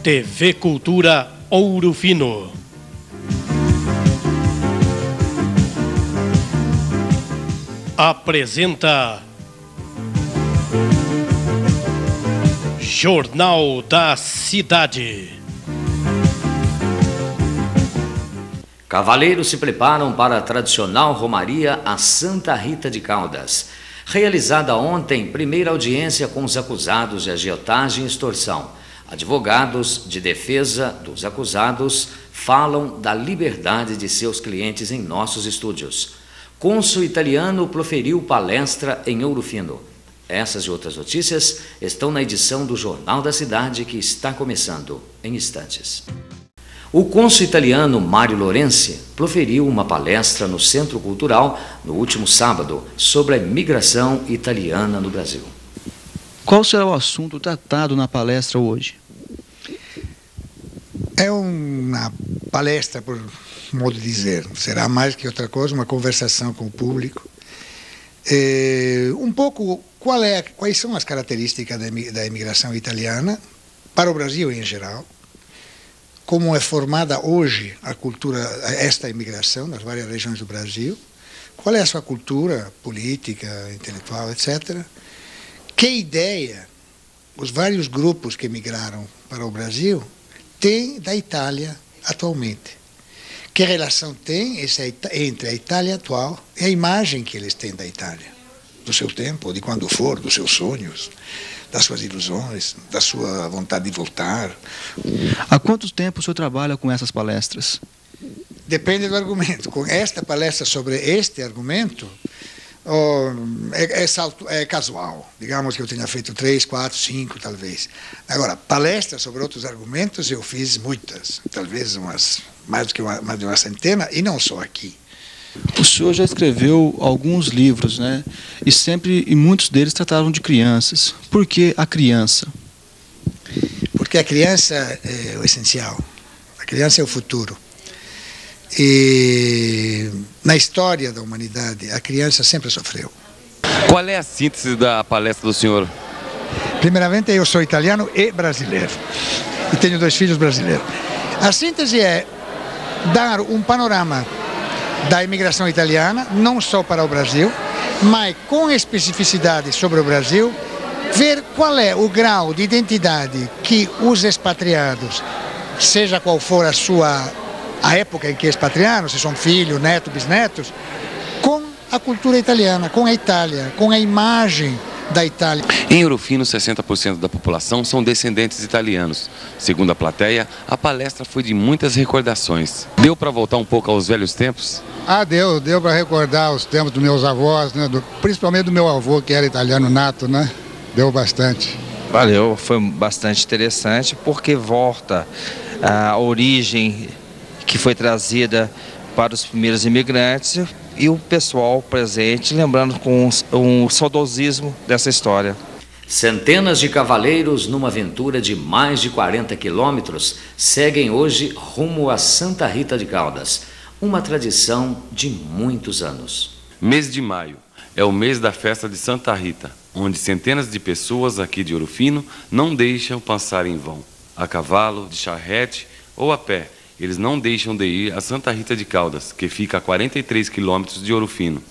TV Cultura Ouro Fino. Apresenta Jornal da Cidade. Cavaleiros se preparam para a tradicional romaria a Santa Rita de Caldas. Realizada ontem, primeira audiência com os acusados de agiotagem e extorsão. Advogados de defesa dos acusados falam da liberdade de seus clientes em nossos estúdios. Cônsul italiano proferiu palestra em Ouro Fino. Essas e outras notícias estão na edição do Jornal da Cidade, que está começando em instantes. O cônsul italiano Mário Lorenzi proferiu uma palestra no Centro Cultural no último sábado sobre a imigração italiana no Brasil. Qual será o assunto tratado na palestra hoje? É uma palestra, por modo de dizer, será mais que outra coisa, uma conversação com o público. Um pouco quais são as características da imigração italiana para o Brasil em geral, como é formada hoje a cultura, esta imigração nas várias regiões do Brasil, qual é a sua cultura política, intelectual, etc. Que ideia os vários grupos que migraram para o Brasil têm da Itália atualmente. Que relação tem entre a Itália atual e a imagem que eles têm da Itália, do seu tempo, de quando for, dos seus sonhos, das suas ilusões, da sua vontade de voltar. Há quanto tempo o senhor trabalha com essas palestras? Depende do argumento. Com esta palestra sobre este argumento, é casual. Digamos que eu tenha feito 3, 4, 5, talvez. Agora, palestras sobre outros argumentos eu fiz muitas, talvez mais de uma centena, e não só aqui. O senhor já escreveu alguns livros, né? E muitos deles tratavam de crianças. Por que a criança? Porque a criança é o essencial. A criança é o futuro. E na história da humanidade, a criança sempre sofreu. Qual é a síntese da palestra do senhor? Primeiramente, eu sou italiano e brasileiro. E tenho 2 filhos brasileiros. A síntese é dar um panorama da imigração italiana, não só para o Brasil, mas com especificidade sobre o Brasil, ver qual é o grau de identidade que os expatriados, seja qual for a época em que expatriaram, se são filhos, netos, bisnetos, com a cultura italiana, com a Itália, com a imagem da Itália. Em Ouro Fino, 60% da população são descendentes italianos. Segundo a plateia, a palestra foi de muitas recordações. Deu para voltar um pouco aos velhos tempos? Deu para recordar os tempos dos meus avós, né? Principalmente do meu avô, que era italiano nato, né? Deu bastante. Valeu, foi bastante interessante, porque volta a origem que foi trazida para os primeiros imigrantes e o pessoal presente, lembrando com um saudosismo dessa história. Centenas de cavaleiros numa aventura de mais de 40 quilômetros seguem hoje rumo a Santa Rita de Caldas, uma tradição de muitos anos. Mês de maio é o mês da festa de Santa Rita, onde centenas de pessoas aqui de Ouro Fino não deixam passar em vão. A cavalo, de charrete ou a pé, eles não deixam de ir a Santa Rita de Caldas, que fica a 43 quilômetros de Ouro Fino.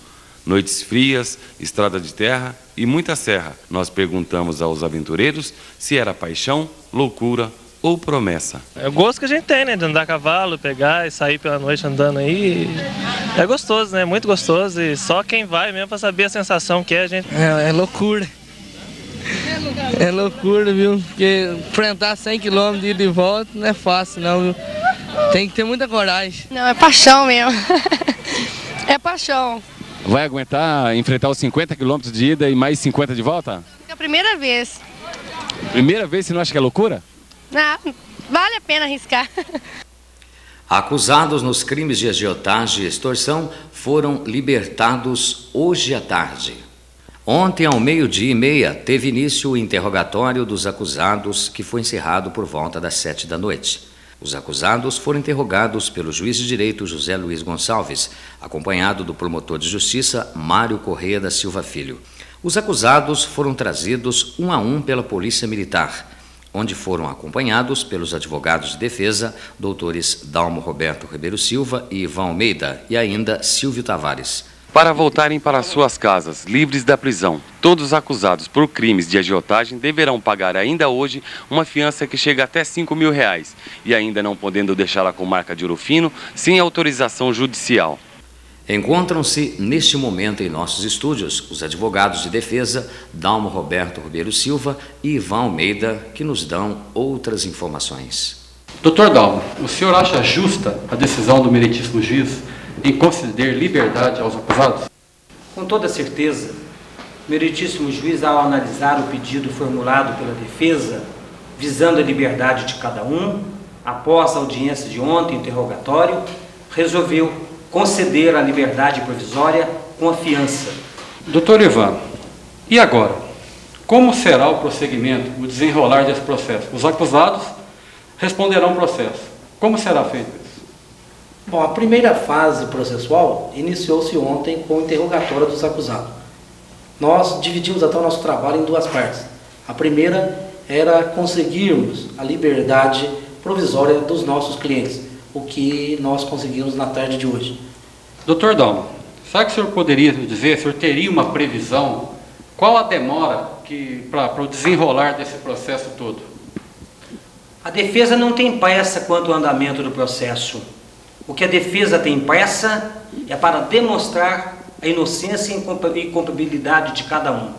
Noites frias, estrada de terra e muita serra. Nós perguntamos aos aventureiros se era paixão, loucura ou promessa. É o gosto que a gente tem, né? De andar a cavalo, pegar e sair pela noite andando aí. É gostoso, né? Muito gostoso. E só quem vai mesmo para saber a sensação que é a gente. É loucura. É loucura, viu? Porque enfrentar 100 km de ida e volta não é fácil, não, viu? Tem que ter muita coragem. Não, é paixão mesmo. É paixão. Vai aguentar enfrentar os 50 quilômetros de ida e mais 50 de volta? É a primeira vez. Primeira vez, você não acha que é loucura? Não, vale a pena arriscar. Acusados nos crimes de agiotagem e extorsão foram libertados hoje à tarde. Ontem, ao 12h30, teve início o interrogatório dos acusados, que foi encerrado por volta das 7 da noite. Os acusados foram interrogados pelo juiz de direito José Luiz Gonçalves, acompanhado do promotor de justiça Mário Corrêa da Silva Filho. Os acusados foram trazidos um a um pela Polícia Militar. onde foram acompanhados pelos advogados de defesa, doutores Dalmo Roberto Ribeiro Silva e Ivan Almeida, e ainda Silvio Tavares. Para voltarem para suas casas, livres da prisão, todos os acusados por crimes de agiotagem deverão pagar ainda hoje uma fiança que chega até R$5.000 e ainda não podendo deixá-la com marca de Ouro Fino sem autorização judicial. Encontram-se neste momento em nossos estúdios os advogados de defesa, Dalmo Roberto Ribeiro Silva e Ivan Almeida, que nos dão outras informações. Dr. Dalmo, o senhor acha justa a decisão do meritíssimo juiz em conceder liberdade aos acusados? Com toda certeza, o meritíssimo juiz, ao analisar o pedido formulado pela defesa, visando a liberdade de cada um, após a audiência de ontem, interrogatório, resolveu conceder a liberdade provisória com a fiança. Doutor Ivan, e agora? Como será o prosseguimento, o desenrolar desse processo? Os acusados responderão o processo. Como será feito isso? Bom, a primeira fase processual iniciou-se ontem com o interrogatório dos acusados. Nós dividimos até o nosso trabalho em duas partes. A primeira era conseguirmos a liberdade provisória dos nossos clientes, o que nós conseguimos na tarde de hoje. Doutor Dalmo, sabe que o senhor poderia nos dizer, o senhor teria uma previsão, qual a demora para o desenrolar desse processo todo? A defesa não tem pressa quanto ao andamento do processo. O que a defesa tem pressa é para demonstrar a inocência e culpabilidade de cada um.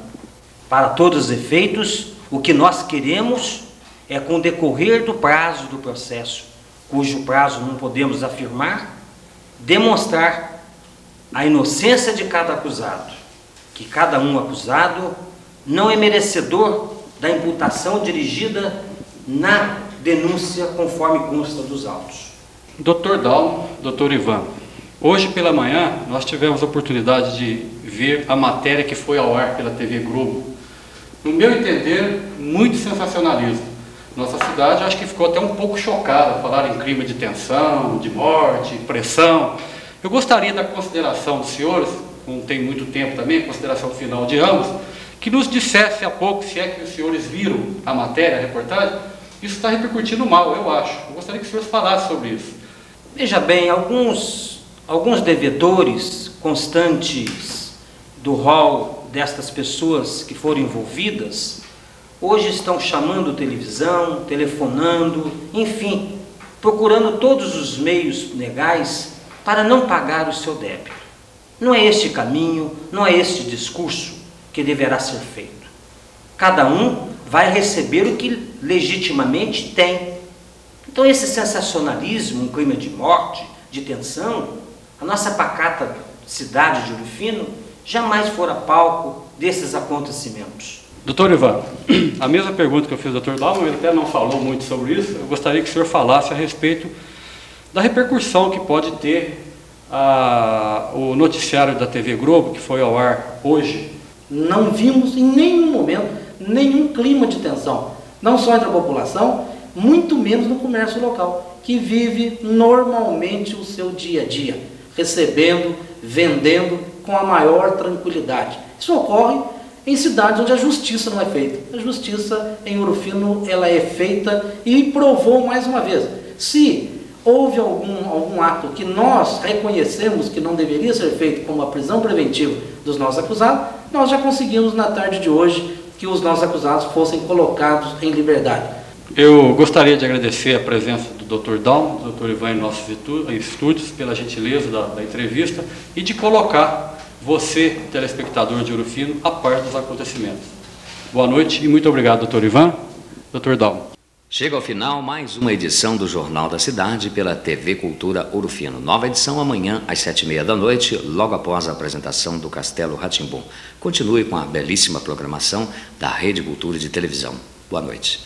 Para todos os efeitos, o que nós queremos é, com o decorrer do prazo do processo, cujo prazo não podemos afirmar, demonstrar a inocência de cada acusado, que cada um acusado não é merecedor da imputação dirigida na denúncia conforme consta dos autos. Dr. Dalmo, Dr. Ivan, hoje pela manhã nós tivemos a oportunidade de ver a matéria que foi ao ar pela TV Globo. No meu entender, muito sensacionalismo. Nossa cidade acho que ficou até um pouco chocada, falaram em clima de tensão, de morte, pressão. Eu gostaria da consideração dos senhores, não tem muito tempo também, consideração final de ambos, que nos dissesse há pouco, se é que os senhores viram a matéria, a reportagem, isso está repercutindo mal, eu acho. Eu gostaria que os senhores falassem sobre isso. Veja bem, alguns devedores constantes do rol destas pessoas que foram envolvidas, hoje estão chamando televisão, telefonando, enfim, procurando todos os meios legais para não pagar o seu débito. Não é este caminho, não é este discurso que deverá ser feito. Cada um vai receber o que legitimamente tem. Então esse sensacionalismo, um clima de morte, de tensão, a nossa pacata cidade de Ouro Fino jamais fora palco desses acontecimentos. Doutor Ivan, a mesma pergunta que eu fiz ao doutor Dalmo, ele até não falou muito sobre isso, eu gostaria que o senhor falasse a respeito da repercussão que pode ter o noticiário da TV Globo, que foi ao ar hoje. Não vimos em nenhum momento nenhum clima de tensão, não só entre a população, muito menos no comércio local, que vive normalmente o seu dia a dia, recebendo, vendendo com a maior tranquilidade. Isso ocorre em cidades onde a justiça não é feita. A justiça em Ouro Fino, ela é feita e provou mais uma vez. Se houve algum ato que nós reconhecemos que não deveria ser feito, como a prisão preventiva dos nossos acusados, nós já conseguimos na tarde de hoje que os nossos acusados fossem colocados em liberdade. Eu gostaria de agradecer a presença do Dr. Dalmo, do Dr. Ivan em nossos estúdios, pela gentileza da entrevista e de colocar você, telespectador de Ouro Fino, a par dos acontecimentos. Boa noite e muito obrigado, Dr. Ivan, Dr. Dalmo. Chega ao final mais uma edição do Jornal da Cidade pela TV Cultura Ouro Fino. Nova edição amanhã às 7h30 da noite, logo após a apresentação do Castelo Rá-Tim-Bum. Continue com a belíssima programação da Rede Cultura de Televisão. Boa noite.